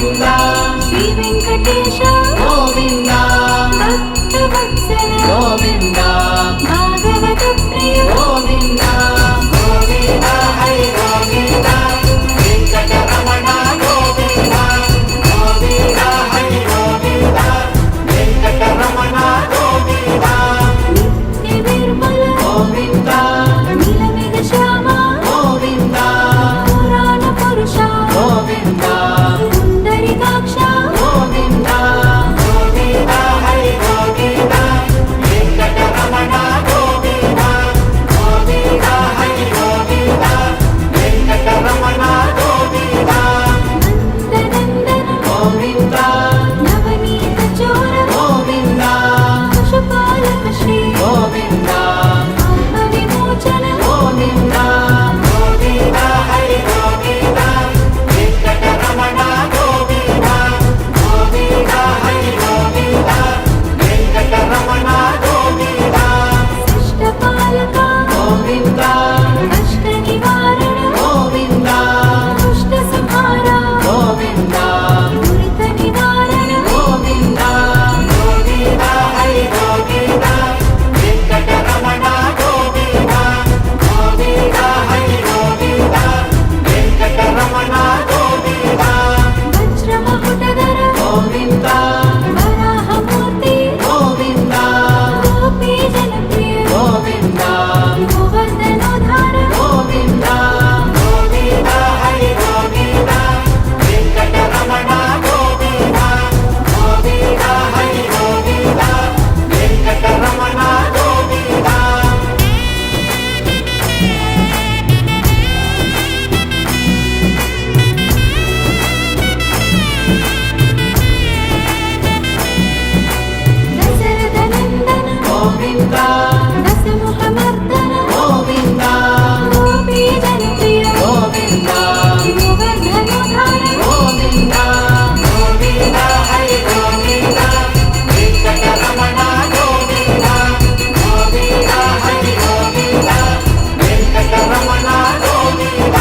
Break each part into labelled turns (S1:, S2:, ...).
S1: గోవింద
S2: శ్రీ వెంకటేశ
S1: గోవింద
S2: భక్తవత్సల
S1: గోవింద
S2: భాగవత ప్రియ
S1: గోవింద గోవింద హరి గోవింద వెంకటరమణ గోవింద గోవింద హరి గోవింద వెంకటరమణ గోవింద
S2: నిత్య నిర్మల
S1: గోవింద
S2: నీలమేఘ శ్యామ
S1: గోవింద
S2: పురాణ పురుష
S1: గోవింద
S2: పుండరీకాక్ష
S1: గోవింద గోవింద హరి గోవింద వెంకటరమణ గోవింద గోవింద హరి గోవింద వెంకటరమణ గోవింద
S2: నందనందన
S1: గోవింద
S2: నవనీత చోర
S1: గోవింద
S2: పశుపాలక శ్రీ
S1: గోవింద
S2: ఆత్మ విమోచన
S1: గోవింద గోవింద హరి గోవింద వెంకటరమణ గోవింద గోవింద హరి గోవింద వెంకటరమణ గోవింద
S2: శిష్టపాలక
S1: గోవింద
S2: కష్ట నివారణ
S1: గోవింద
S2: దుష్ట సంహార
S1: గోవింద
S2: దురిత నివారణ
S1: గోవింద గోవింద హరి గోవింద వెంకటరమణ గోవింద గోవింద హరి గోవింద వెంకటరమణ గోవింద
S2: వజ్రమకుటధర
S1: గోవింద
S2: వరాహమూర్తి
S1: గోవింద
S2: గోపీ జనప్రియ
S1: గోవింద
S2: గోవర్ధనోద్ధార
S1: గోవింద గోవింద హరి గోవింద వెంకటరమణ గోవింద గోవింద హరి గోవింద వెంకటరమణ గోవింద
S2: దశరథ నందన
S1: గోవింద
S2: దశముఖమర్దన
S1: గోవింద
S2: గోపీ జనప్రియ
S1: గోవింద
S2: గోవర్ధనోద్ధార
S1: గోవింద గోవింద హరి గోవింద వెంకటరమణ గోవింద గోవింద హరి గోవింద వెంకటరమణ గోవింద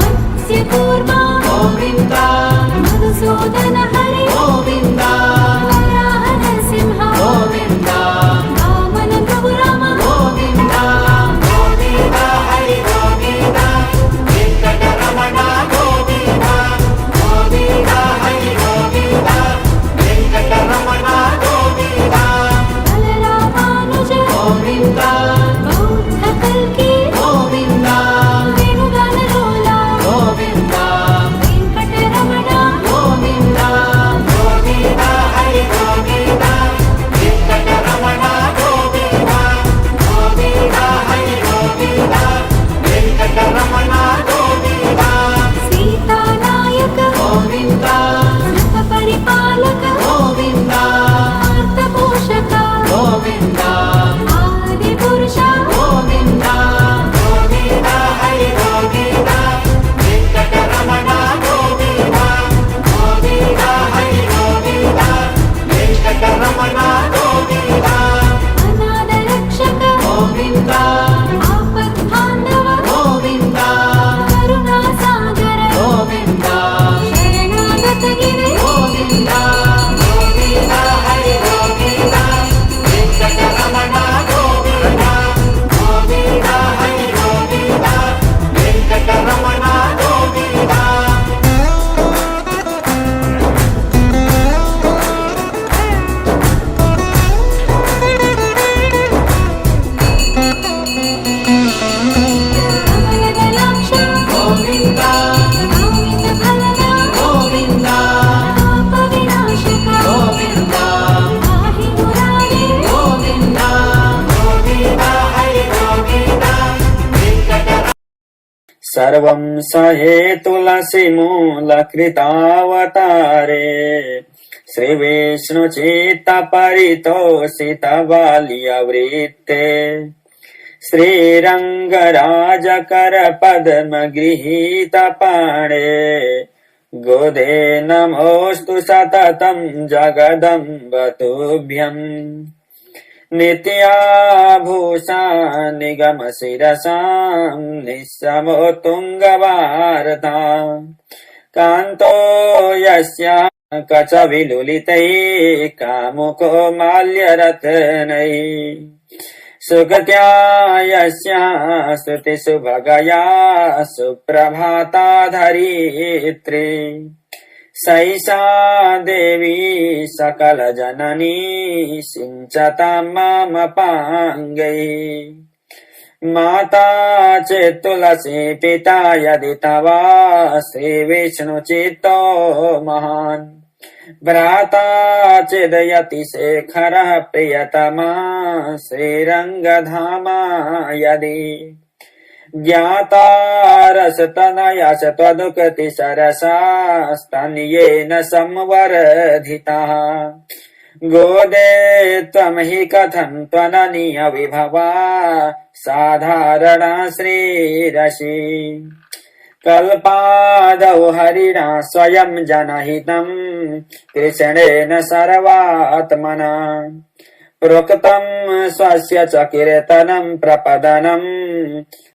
S2: మత్స్యకూర్మ
S1: గోవింద
S2: మధుసూదన హరి
S1: గోవింద
S2: వరాహ నరసింహ
S1: గోవింద
S2: వామన ప్రభు రామ
S1: గోవింద గోవింద హరి గోవింద వెంకటరమణ గోవింద గోవింద హరి గోవింద వెంకటరమణ గోవింద
S2: బలరామానుజ
S1: గోవింద
S2: బౌద్ధ కల్కి
S1: గోవింద
S2: వేణుగానలోల
S1: గోవింద
S2: వెంకటరమణ
S1: గోవింద గోవింద హరి గోవింద వెంకటరమణ గోవింద గోవింద హరి గోవింద వెంకటరమణ గోవింద
S2: సీతానాయక
S1: గోవింద
S2: సత పరిపాలక
S1: గోవింద
S2: అర్థపోషక
S1: గోవింద
S2: ఆది పురుష
S1: గోవింద గోవింద హరి గోవింద వెంకటరమణ గోవింద గోవింద హరి గోవింద వెంకటరమణ గోవింద
S2: అనాథ రక్షక
S1: గోవింద
S2: ఆపద్బాంధవ
S1: గోవింద
S2: కరుణా సాగర
S1: గోవింద
S2: శరణాగత గిరి
S1: గోవింద గోవింద హరి గోవింద వెంకటరమణ గోవింద గోవింద హరి గోవింద వెంకటరమణ గోవింద
S2: కమలదలాక్ష
S1: గోవింద
S2: కామిత ఫలద
S1: గోవింద
S2: పాప వినాశక
S1: గోవింద
S2: పాహి మురారే
S1: గోవింద గోవింద హరి గోవింద వెంకటరమణ
S3: सर्वं सहे तुलसी मूलकृतावतारे श्रीविष्णुचित्त परितोषित बाल्यवृत्ते श्रीरङ्गराजकर पद्म गृहीत पाणे गोदे नमोऽस्तु सततं जगदम्ब तुभ्यम् नित्याभूषा निगम शिरसां निस्समो तुङ्गवार्ता कान्तो यस्य कचविलुलितैः कामुको माल्यरत्नैः सुगत्या यस्याः श्रुतिसुभगया सुप्रभाता धरित्री सैषा देवी सकलजननी सिञ्चतां मामपाङ्गैः माता चेत् तुलसी पिता यदि तवा श्रीविष्णुचित्तो महान् भ्राता चेदयति शेखरः प्रियतमा श्रीरङ्गधामा यदि ज्ञाता रसतनया च त्वदुक्ति सरसा स्तन्येन संवर्धितः गोदे त्वं हि कथं त्वननीय विभवा साधारणा श्रीरसि कल्पादौ हरिणा स्वयं जनहितं कृष्णेन सर्वात्मना प्रोक्तं स्वस्य च कीर्तनं प्रपदनं